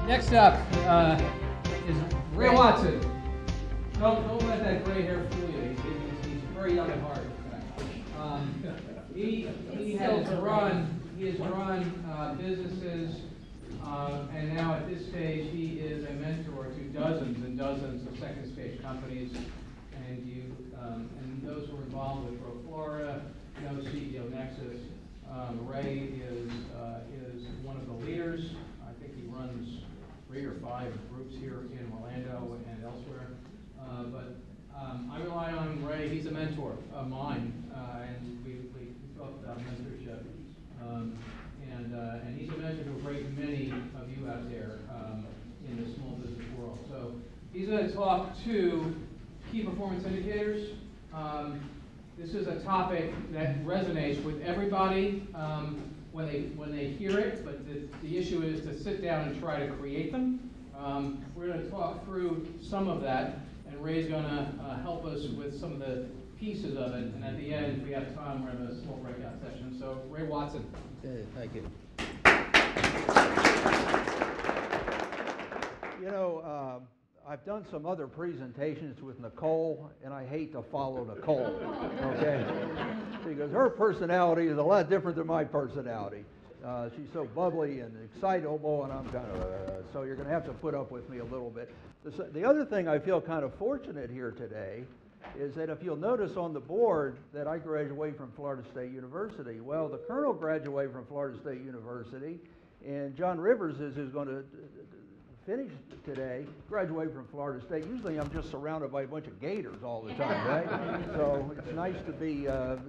Next up is Ray Watson. Don't let that gray hair fool you. He's very young at heart. He has run businesses, and now at this stage he is a mentor to dozens and dozens of second stage companies. And those who are involved with Pro Florida, CEO Nexus. Ray is one of the leaders. I think he runs 3 or 5 groups here in Orlando and elsewhere. But I rely on Ray. He's a mentor of mine, and we talk about mentorship. And he's a mentor to a great many of you out there in the small business world. So he's going to talk to key performance indicators. This is a topic that resonates with everybody when they hear it, but the issue is to sit down and try to create them. We're going to talk through some of that, and Ray's going to help us with some of the pieces of it. And at the end, if we have time, we're going to have a small breakout session. So, Ray Watson. Okay, thank you. I've done some other presentations with Nicole, and I hate to follow Nicole, okay? Because her personality is a lot different than my personality. She's so bubbly and excitable, and I'm kind of, so you're going to have to put up with me a little bit. The other thing I feel kind of fortunate here today is that if you'll notice on the board that I graduated from Florida State University. Well, the Colonel graduated from Florida State University, and John Rivers is who's going to finish today, graduated from Florida State. Usually I'm just surrounded by a bunch of gators all the time, right? So it's nice to be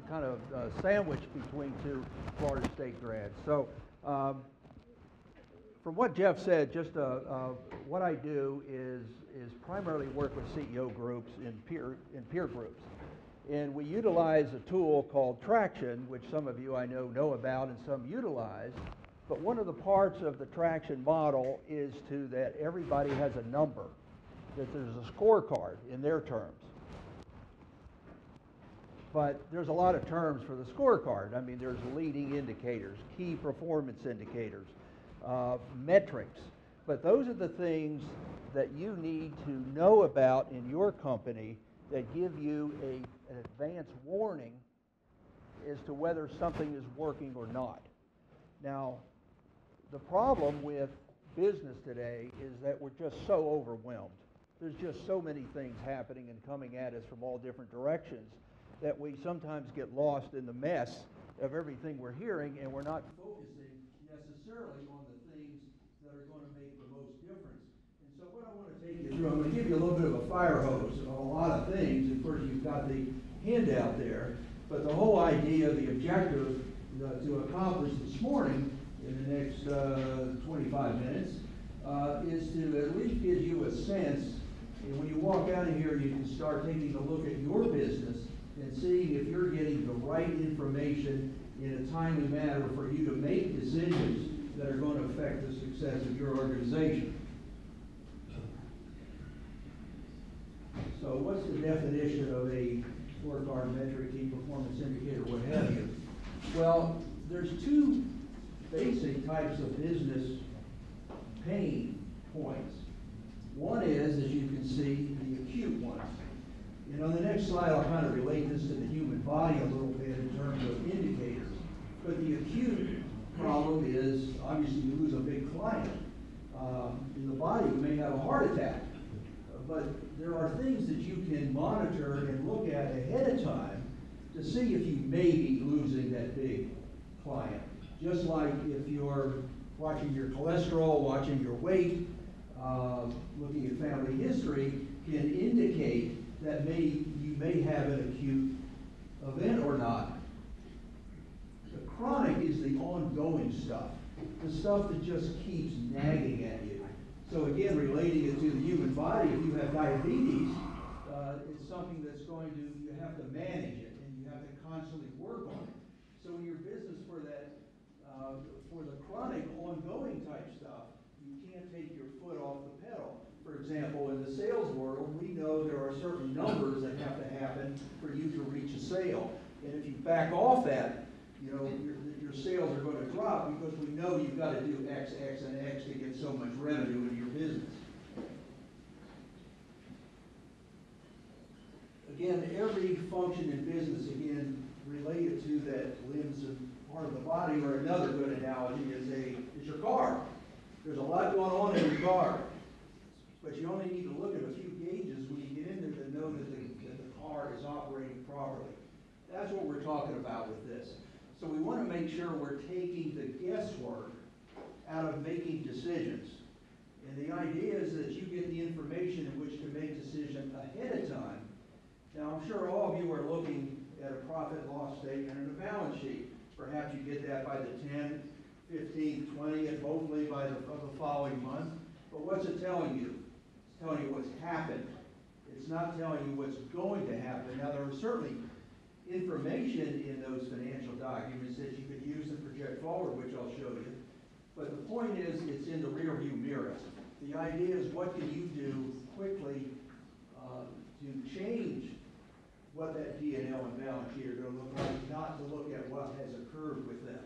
kind of sandwiched between 2 Florida State grads. So from what Jeff said, just what I do is primarily work with CEO groups in peer groups. And we utilize a tool called Traction, which some of you I know about and some utilize. But one of the parts of the Traction model is that everybody has a number, that there's a scorecard in their terms. But there's a lot of terms for the scorecard. I mean, there's leading indicators, key performance indicators, metrics. But those are the things that you need to know about in your company that give you an advance warning as to whether something is working or not. Now, the problem with business today is that we're just so overwhelmed. There's just so many things happening and coming at us from all different directions that we sometimes get lost in the mess of everything we're hearing, and we're not focusing necessarily on the things that are going to make the most difference. And so what I want to take you through, I'm going to give you a little bit of a fire hose on a lot of things. Of course, you've got the handout there, but the whole idea, the objective to accomplish this morning in the next 25 minutes is to at least give you a sense, and when you walk out of here, you can start taking a look at your business and seeing if you're getting the right information in a timely manner for you to make decisions that are going to affect the success of your organization. So what's the definition of a scorecard, metric, key performance indicator, what have you? Well, there's 2 basic types of business pain points. One is, as you can see, the acute ones. And on the next slide, I'll kind of relate this to the human body a little bit in terms of indicators. But the acute problem is, obviously, you lose a big client. In the body, you may have a heart attack. But there are things that you can monitor and look at ahead of time to see if you may be losing that big client. Just like if you're watching your cholesterol, watching your weight, looking at family history, can indicate that you may have an acute event or not. The chronic is the ongoing stuff, the stuff that just keeps nagging at you. So again, relating it to the human body, if you have diabetes, it's something that's you have to manage it, and you have to constantly work on it. So in your business for the chronic, ongoing type stuff, you can't take your foot off the pedal. For example, in the sales world, we know there are certain numbers that have to happen for you to reach a sale. And if you back off that, you know, your sales are going to drop because we know you've got to do X, X, and X to get so much revenue in your business. Again, every function in business, again, related to that limbs and part of the body, or another good analogy is your car. There's a lot going on in your car, but you only need to look at a few gauges when you get in there to know that the car is operating properly. That's what we're talking about with this. So we want to make sure we're taking the guesswork out of making decisions. And the idea is that you get the information in which to make decisions ahead of time. Now, I'm sure all of you are looking at a profit and loss statement and a balance sheet. Perhaps you get that by the 10th, 15th, 20th, hopefully by the following month. But what's it telling you? It's telling you what's happened. It's not telling you what's going to happen. Now, there are certainly information in those financial documents that you could use and project forward, which I'll show you. But the point is, it's in the rearview mirror. The idea is, what can you do quickly to change what that P&L and balance sheet are going to look like, not to look at what has occurred with them.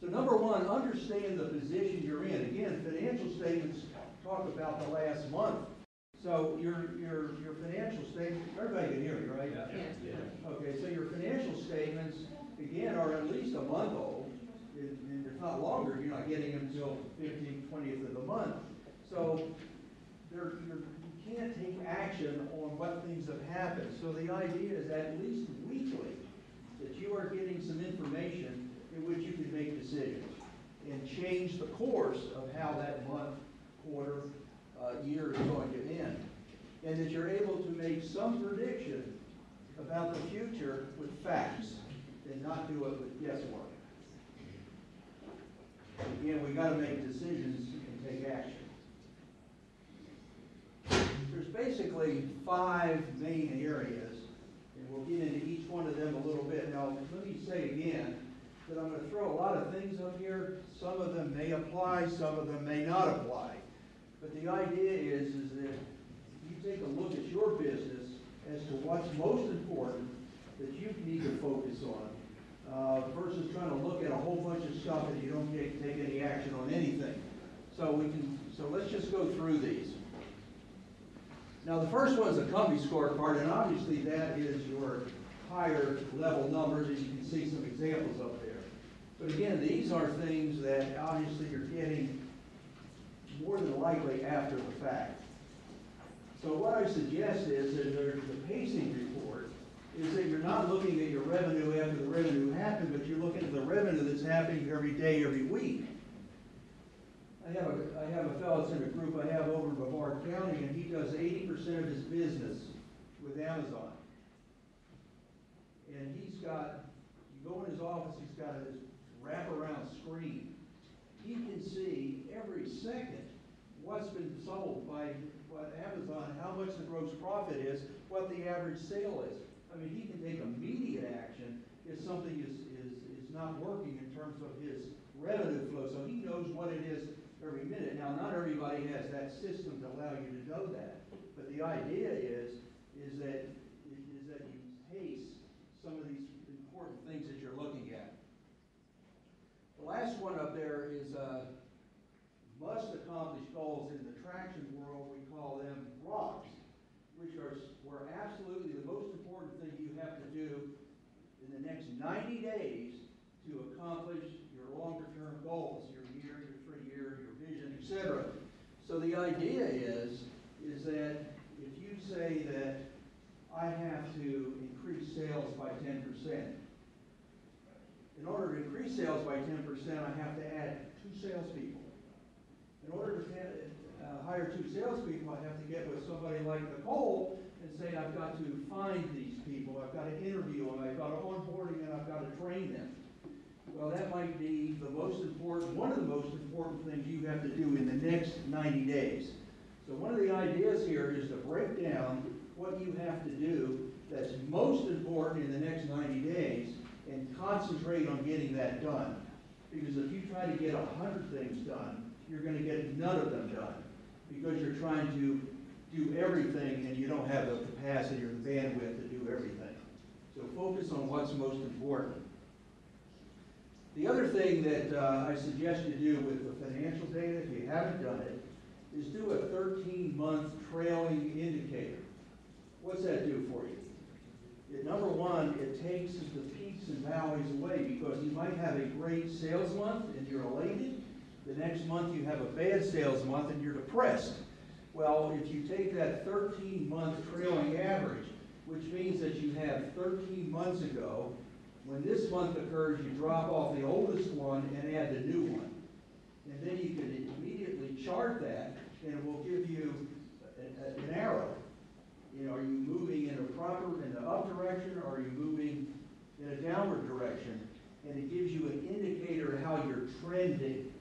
So number one, understand the position you're in. Again, financial statements talk about the last month. So your financial statement, everybody can hear me, right? Yeah. Okay, so your financial statements, again, are at least a month old, and if not longer, if you're not getting them until 15th, 20th of the month. So you can't take action on what things have happened. So the idea is at least weekly that you are getting some information in which you can make decisions and change the course of how that month, quarter, year is going to end. And that you're able to make some prediction about the future with facts and not do it with guesswork. Again, we got to make decisions and take action. There's basically 5 main areas, and we'll get into each one of them a little bit. Now, let me say again that I'm going to throw a lot of things up here. Some of them may apply, some of them may not apply. But the idea is that you take a look at your business as to what's most important that you need to focus on, versus trying to look at a whole bunch of stuff and you don't take any action on anything. So let's just go through these. Now, the first one is a company scorecard, and obviously that is your higher level numbers, and you can see some examples up there. But again, these are things that obviously you're getting more than likely after the fact. So what I suggest is that the pacing report is that you're not looking at your revenue after the revenue happened, but you're looking at the revenue that's happening every day, every week. I have a fellow that's in a group I have over in Brevard County, and he does 80% of his business with Amazon. And he's got, you go in his office, he's got this wraparound screen. He can see every second what's been sold by Amazon, how much the gross profit is, what the average sale is. I mean, he can take immediate action if something is not working in terms of his revenue flow. So he knows what it is every minute. Now, not everybody has that system to allow you to know that. But the idea is that you pace some of these important things that you're looking at. The last one up there is must accomplish goals. In the traction world, we call them ROCs, which were absolutely the most important thing you have to do in the next 90 days to accomplish your longer term goals, your year, your 3-year, your vision, etc. So the idea is that if you say that I have to increase sales by 10%, in order to increase sales by 10%, I have to add 2 salespeople. In order to hire 2 salespeople, I have to get with somebody like Nicole and say, I've got to find these people, I've got to interview them, I've got to onboarding, and I've got to train them. Well, that might be the most important, one of the most important things you have to do in the next 90 days. So one of the ideas here is to break down what you have to do that's most important in the next 90 days and concentrate on getting that done. Because if you try to get 100 things done, you're going to get none of them done because you're trying to do everything and you don't have the capacity or the bandwidth to do everything. So focus on what's most important. The other thing that I suggest you do with the financial data, if you haven't done it, is do a 13-month trailing indicator. What's that do for you? Number one, it takes the peaks and valleys away, because you might have a great sales month and you're elated. The next month you have a bad sales month and you're depressed. Well, if you take that 13-month trailing average, which means that you have 13 months ago, when this month occurs, you drop off the oldest one and add the new one. And then you can immediately chart that, and it will give you an arrow. You know, are you moving in the up direction, or are you moving in a downward direction? And it gives you an indicator of how you're trending,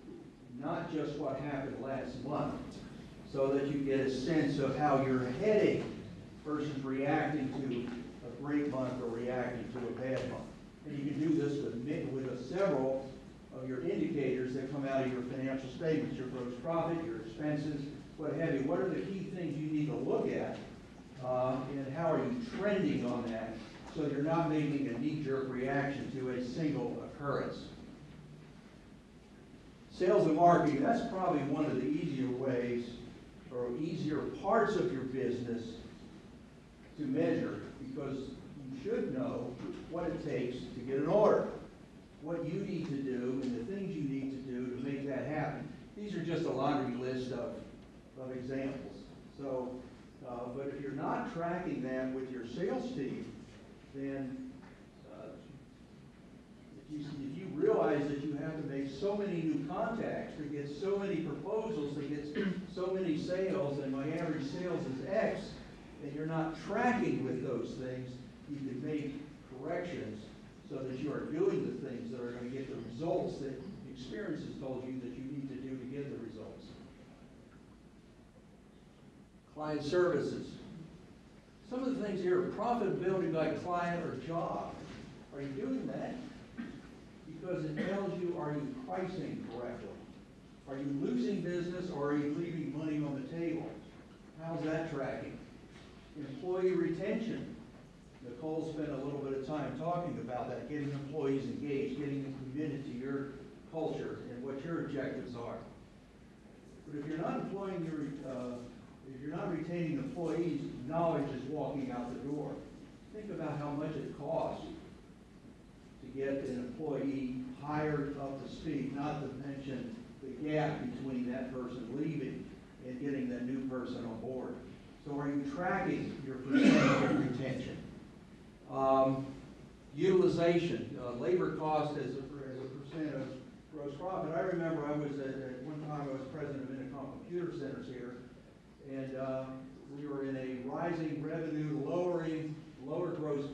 not just what happened last month, so that you get a sense of how you're heading versus reacting to a great month or reacting to a bad month. And you can do this with several of your indicators that come out of your financial statements, your gross profit, your expenses, what have you. What are the key things you need to look at, and how are you trending on that, so you're not making a knee-jerk reaction to a single occurrence. Sales and marketing, that's probably one of the easier ways, or easier parts of your business to measure, because you should know what it takes to get an order, what you need to do, and the things you need to do to make that happen. These are just a laundry list of examples. So, but if you're not tracking that with your sales team, then if you realize that you have to make so many new contacts to get so many proposals, to get so many sales, and my average sales is X, and you're not tracking with those things, you can make corrections so that you are doing the things that are going to get the results that experience has told you that you need to do to get the results. Client services. Some of the things here are profitability by client or job. Are you doing that? Because it tells you, are you pricing correctly? Are you losing business, or are you leaving money on the table? How's that tracking? Employee retention. Nicole spent a little bit of time talking about that, getting employees engaged, getting them committed to your culture and what your objectives are. But if you're not employing if you're not retaining employees, knowledge is walking out the door. Think about how much it costs to get an employee hired up to speed, not to mention the gap between that person leaving and getting that new person on board. So are you tracking your percentage of retention? Utilization, labor cost as a percent of gross profit. I remember at one time I was president of Intercom Computer Centers here, and we were in a rising revenue, lower gross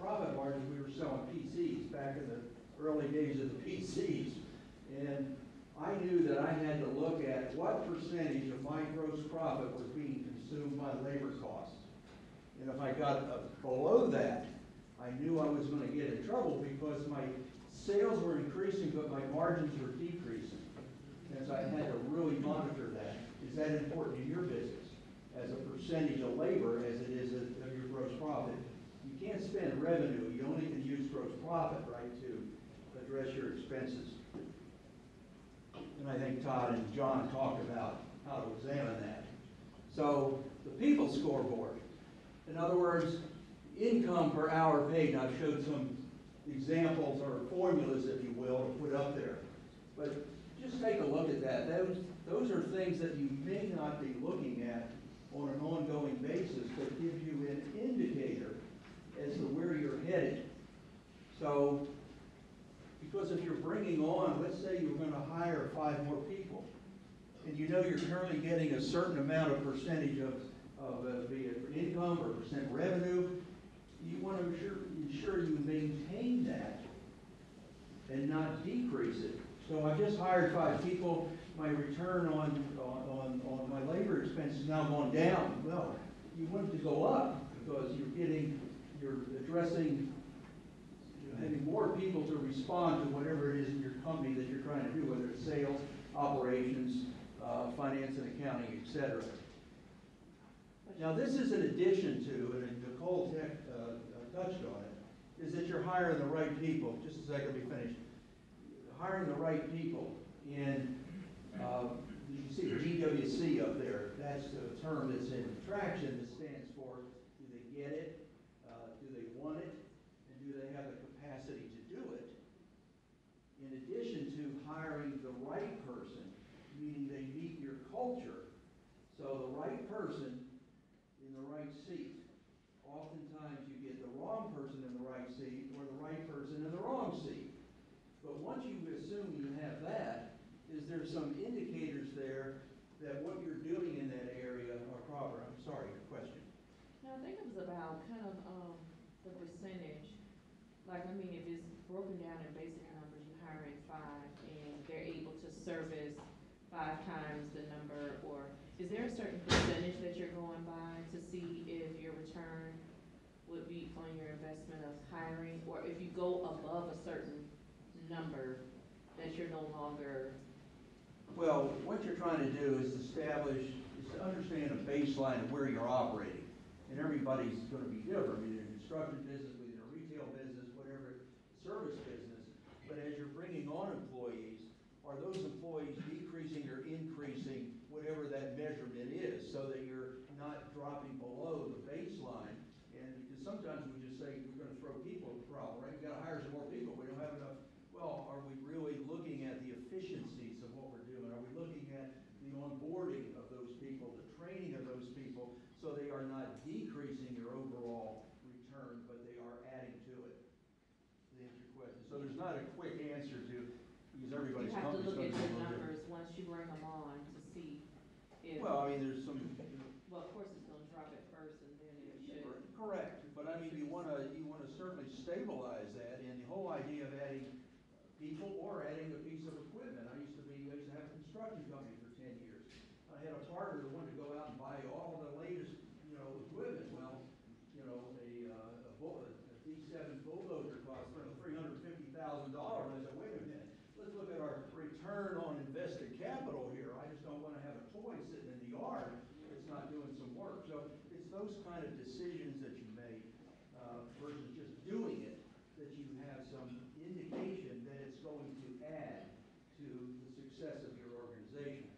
profit margins. We were selling PCs back in the early days of the PCs, and I knew that I had to look at what percentage of my gross profit was being consumed by labor costs. And if I got below that, I knew I was going to get in trouble, because my sales were increasing, but my margins were decreasing. And so I had to really monitor that. Is that important in your business as a percentage of labor as it is of your gross profit? You can't spend revenue. You only can use gross profit, right, to address your expenses. And I think Todd and John talked about how to examine that. So the people scoreboard. In other words, income per hour paid. And I've showed some examples or formulas, if you will, to put up there. But just take a look at that. Those are things that you may not be looking at on an ongoing basis, but give you an indicator as to where you're headed. So, because if you're bringing on, let's say you're going to hire 5 more people, and you know you're currently getting a certain amount of percentage of be it income or percent revenue, you want to ensure you maintain that and not decrease it. So I just hired 5 people. My return on my labor expense is now going down. Well, you want it to go up, because you're addressing, having more people to respond to whatever it is in your company that you're trying to do, whether it's sales, operations, finance and accounting, etc. Now, this is in addition to, and Nicole touched on it, is that you're hiring the right people. Just a second, let me finish. Hiring the right people. And you see the DWC up there. That's the term that's in traction that stands for, do they get it? Do they want it? And do they have the capacity to do it? In addition to hiring the right person, meaning they meet your culture. So the right person in the right seat. Oftentimes you get the wrong person in the right seat or the right person in the wrong seat. But once you assume you have that, is there some indicators there that what you're doing in that area are proper? I'm sorry, your question. No, I think it was about kind of the percentage. Like, I mean, if it's broken down in basic numbers, you hire in 5 and they're able to service 5 times the number, or is there a certain percentage that you're going by to see if your return would be on your investment of hiring, or if you go above a certain number that you're no longer? Well, what you're trying to do is to understand a baseline of where you're operating. And everybody's going to be different, either in construction business, whether in a retail business, whatever, service business. But as you're bringing on employees, are those employees decreasing or increasing whatever that measurement is, so that you're not dropping below the baseline? And because sometimes we just say we're going to throw people at the problem, right? We've got to hire some more people. We don't have enough. Well, are we really looking at the efficiencies of what we're doing? Are we looking at the onboarding of those people, the training of those people, so they are not decreasing your overall return, but they are adding to it? To answer your question. So there's not a quick answer to, because everybody's company's going to be a little different. You have to look at the numbers once you bring them on to see if. Well, I mean, there's some. Well, of course, it's going to drop at first, and then it should. Correct, but I mean, you want to certainly stabilize that, and the whole idea of adding people or adding a piece of equipment. I used to have a construction company for 10 years. I had a partner that wanted to go out and buy all the latest, equipment. Well, a D7 bulldozer costs $350,000. I said, wait a minute, let's look at our return on invested capital here. I just don't want to have a toy sitting in the yard that's not doing some work. So it's those kind of decisions that you make versus just doing it, that you have some indication that it's going to add to the success of your organization.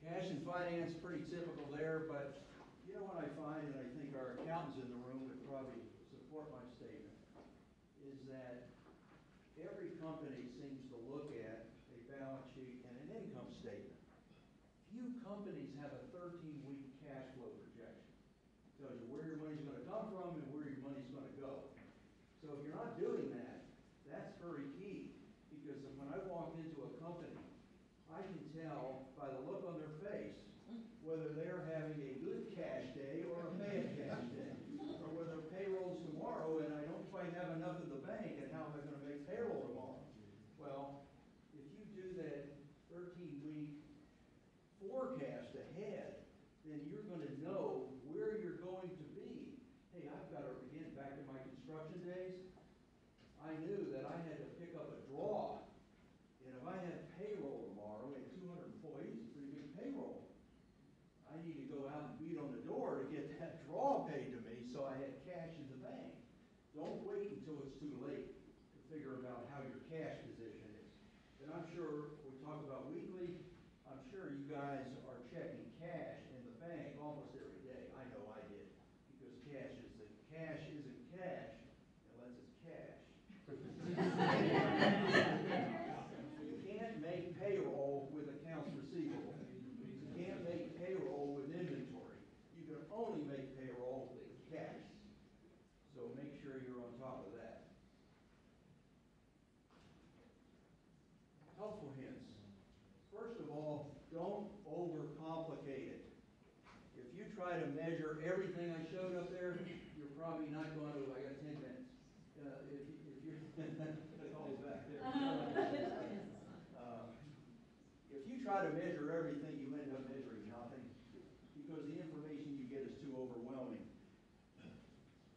Cash and finance, pretty typical there, but you know what I find, and I think our accountants in the room would probably support my statement, is that every company seems to look at a balance sheet and an income statement. Few companies have a 13-week cash flow projection. It tells you where your money's going to come from and where your money's going to go. So if you're not doing that, that's very key, because when I walk into a company, I can tell by the look on their face whether they're having a good cash day or a bad cash day, or whether payroll's tomorrow and I don't quite have enough in the bank, and how am I going to make payroll tomorrow? Well, if you do that 13-week forecast ahead, then you're going to know where you're going to be. Hey, I've got to, again, back to my construction days, I knew that I had to pick up a draw. And if I had payroll tomorrow and 200 employees, a pretty big payroll, I need to go out and beat on the door to get that draw paid to me, so I had cash in the bank. Don't wait until it's too late to figure out how your cash position is. And I'm sure, we talk about weekly, I'm sure you guys are checking cash in the bank almost every day. I know I did, because cash isn't cash unless it's cash. You can't make payroll with accounts receivable. You can't make payroll with inventory. You can only make payroll with cash. So make sure you're on top of that. Helpful hints. First of all, don't overcomplicate it. If you try to measure everything I showed up there, you're probably not going to, I got 10 minutes. If you're, that's always back there. If you try to measure everything, you end up measuring nothing, because the information you get is too overwhelming.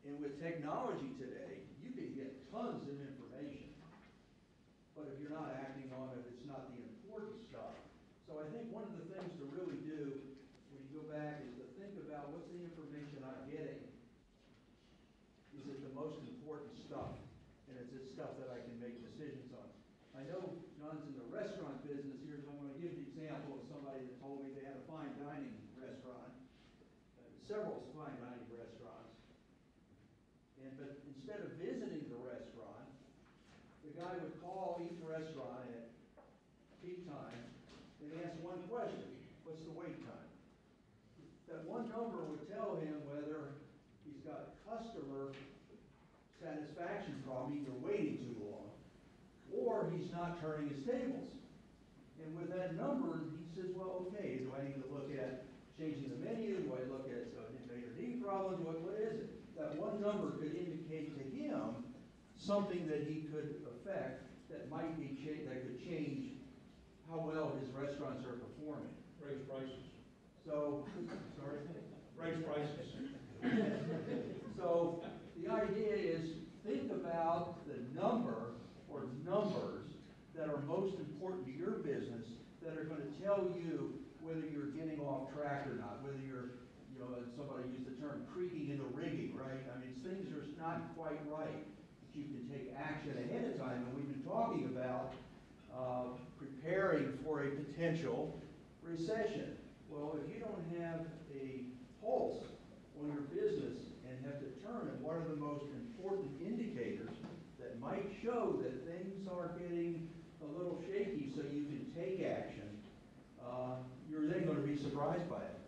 And with technology today, you can get tons of information, but if you're not acting on it, it's not the important stuff. So I think one of the things to really do when you go back is to think about what's the information I'm getting, several fine dining restaurants. But instead of visiting the restaurant, the guy would call each restaurant at peak time and ask one question: what's the wait time? That one number would tell him whether he's got customer satisfaction problem, either waiting too long, or he's not turning his tables. And with that number, he says, well, okay, do I need to look at changing the menu? Do I look at major knee problems? What is it? That one number could indicate to him something that he could affect that might be that could change how well his restaurants are performing. Raise prices. So, sorry? Raise prices. So the idea is, think about the number or numbers that are most important to your business that are going to tell you whether you're getting off track or not, whether you're, somebody used the term creaking in the rigging, right? I mean, things are not quite right. But you can take action ahead of time, and we've been talking about preparing for a potential recession. Well, if you don't have a pulse on your business and have determined what are the most important indicators that might show that things are getting a little shaky so you can take action, you're then going to be surprised by it.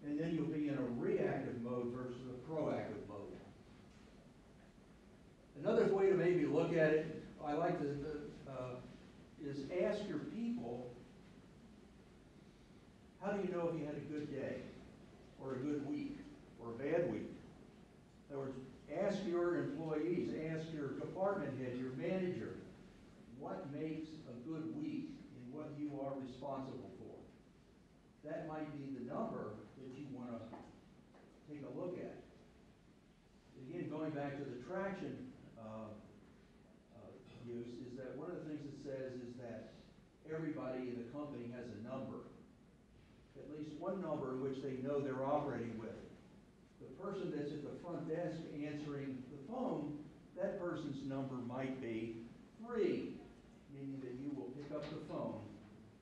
And then you'll be in a reactive mode versus a proactive mode. Another way to maybe look at it, I like to, is ask your people, how do you know if you had a good day, or a good week, or a bad week? In other words, ask your employees, ask your department head, your manager, what makes a good week in what you are responsible for. That might be the number that you want to take a look at. Again, going back to the traction use, is that one of the things it says is that everybody in the company has a number, at least one number in which they know they're operating with. The person that's at the front desk answering the phone, that person's number might be 3, meaning that you will pick up the phone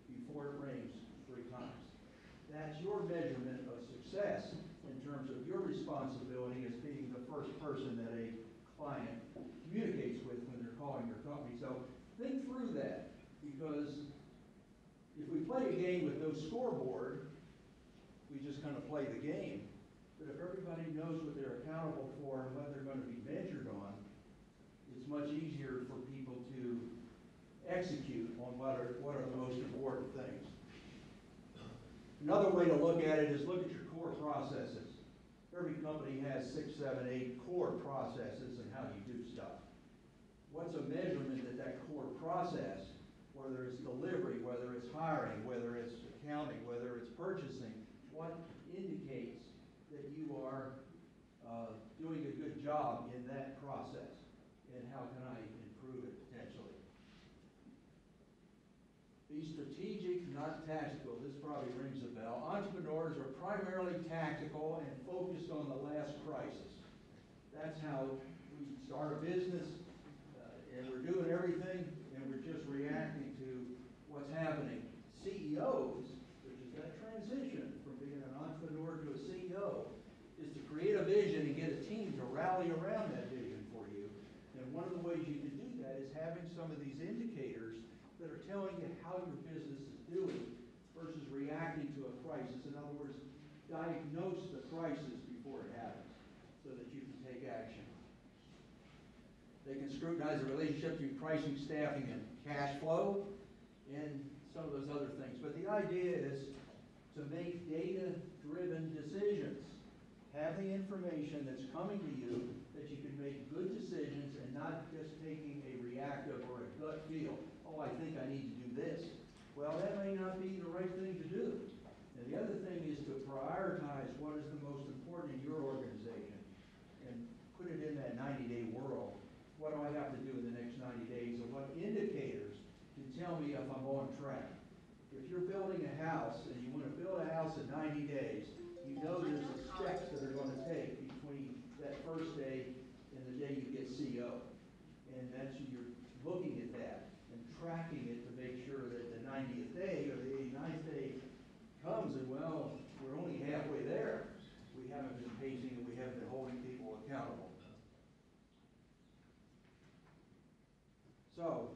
before it rings 3 times. That's your measurement of success in terms of your responsibility as being the first person that a client communicates with when they're calling your company. So think through that, because if we play a game with no scoreboard, we just kind of play the game. But if everybody knows what they're accountable for and what they're going to be measured on, it's much easier for people to execute on what are the most important things. Another way to look at it is look at your core processes. Every company has 6, 7, 8 core processes and how you do stuff. What's a measurement that core process, whether it's delivery, whether it's hiring, whether it's accounting, whether it's purchasing, what indicates that you are doing a good job in that process, and how can I improve it potentially? Be strategic, not tactical. This probably rings a bell. Entrepreneurs are primarily tactical and focused on the last crisis. That's how we start a business, and we're doing everything, and we're just reacting to what's happening. CEOs, which is that transition from being an entrepreneur to a CEO, is to create a vision and get a team to rally around that vision for you. And one of the ways you can do that is having some of these indicators that are telling you how your business is doing versus reacting to a crisis. In other words, diagnose the crisis before it happens so that you can take action. They can scrutinize the relationship between pricing, staffing, and cash flow, and some of those other things. But the idea is to make data-driven decisions. Have the information that's coming to you that you can make good decisions and not just taking a reactive or a gut feel. Oh, I think I need to do this. Well, that may not be the right thing to do. And the other thing is to prioritize what is the most important in your organization and put it in that 90-day world. What do I have to do in the next 90 days, and what indicators can tell me if I'm on track? If you're building a house and you want to build a house in 90 days, you know there's the steps that are going to take between that first day and the day you get CO. And that's, you're looking at that and tracking it to make sure that the 90th day or the 89th day comes, and well, we're only halfway there. We haven't been So,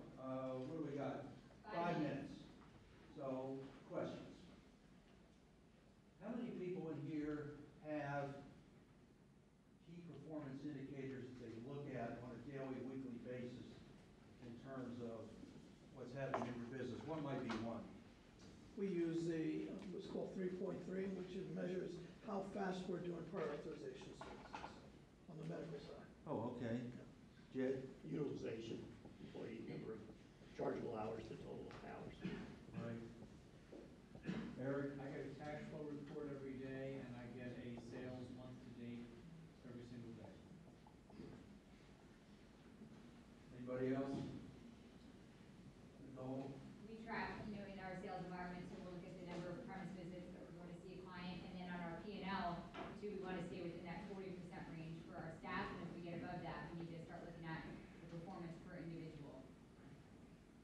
what do we got? 5 minutes. So, questions. How many people in here have key performance indicators that they look at on a daily, weekly basis in terms of what's happening in your business? What might be one? We use what's called 3.3, which measures how fast we're doing prior authorization services on the medical side. Oh, okay. Jed? Utilization, employee number of chargeable hours to total hours. Right. Eric? I get a cash flow report every day, and I get a sales month to date every single day. Anybody else? Nicole? We track, in our sales environment, so we'll look at the number of premise visits that we're going to see a client, and then on our P&L, too, we want to stay within that 40% range for our staff, and if we get above that, we need to start looking at the performance per individual.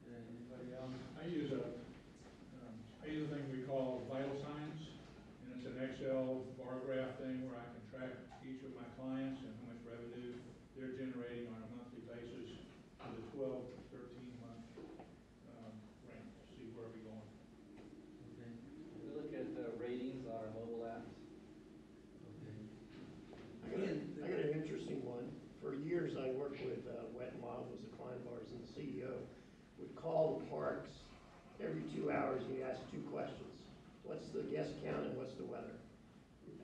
Anybody else? I use a thing we call vital signs, and it's an Excel bar graph thing where I can track each of my clients and how much revenue they're generating on a monthly basis for the 12 to 13 month range, to see where we're going. Okay. We look at the ratings on our mobile apps. I got an interesting one. For years, I worked with Wet and Wild, was a client of ours, and the CEO would call the parks every 2 hours, and he'd ask 2 questions. What's the guest count and what's the weather?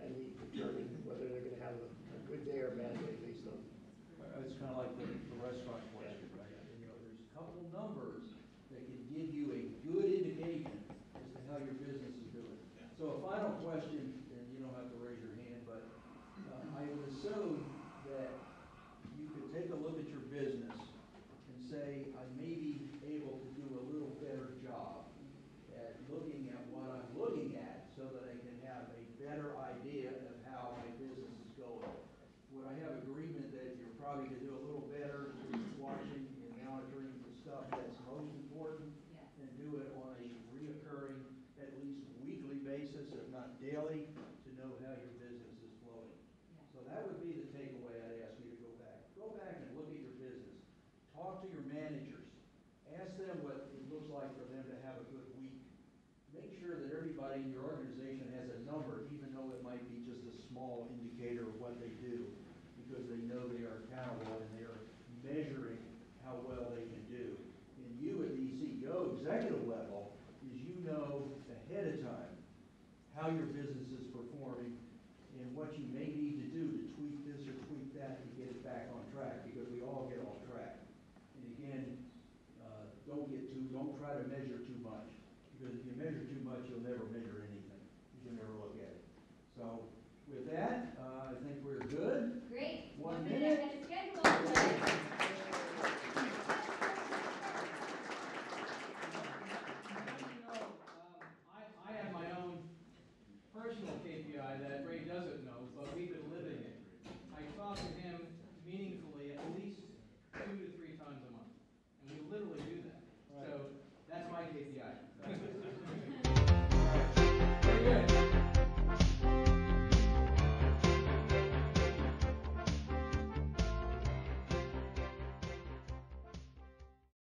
And he determined whether they're gonna have a good day or a bad day based on. It's kind of like the restaurant question, right? There's a couple numbers that can give you a good indication as to how your business is doing. So a final question, and you don't have to raise your hand, but I would assume that you could take a look at your business and say, I may be able to do a little better job at looking at what I'm looking at so that I can have a better idea of how my business is going. Would I have agreement that you're probably going to do a little better watching and monitoring the stuff that's most important Yes. and do it on a reoccurring, at least weekly basis, if not daily, to know how your business is flowing? Yes. So that would be the takeaway I'd ask you to go back. Go back and look at your business. Talk to your managers. Ask them what it looks like for them to have a good week. Make sure that everybody in your organization has a number, even though it might be just a small indicator of what they do, because they know they are accountable and they are measuring how well they can do. And you at the CEO executive level is you know ahead of time how your business is performing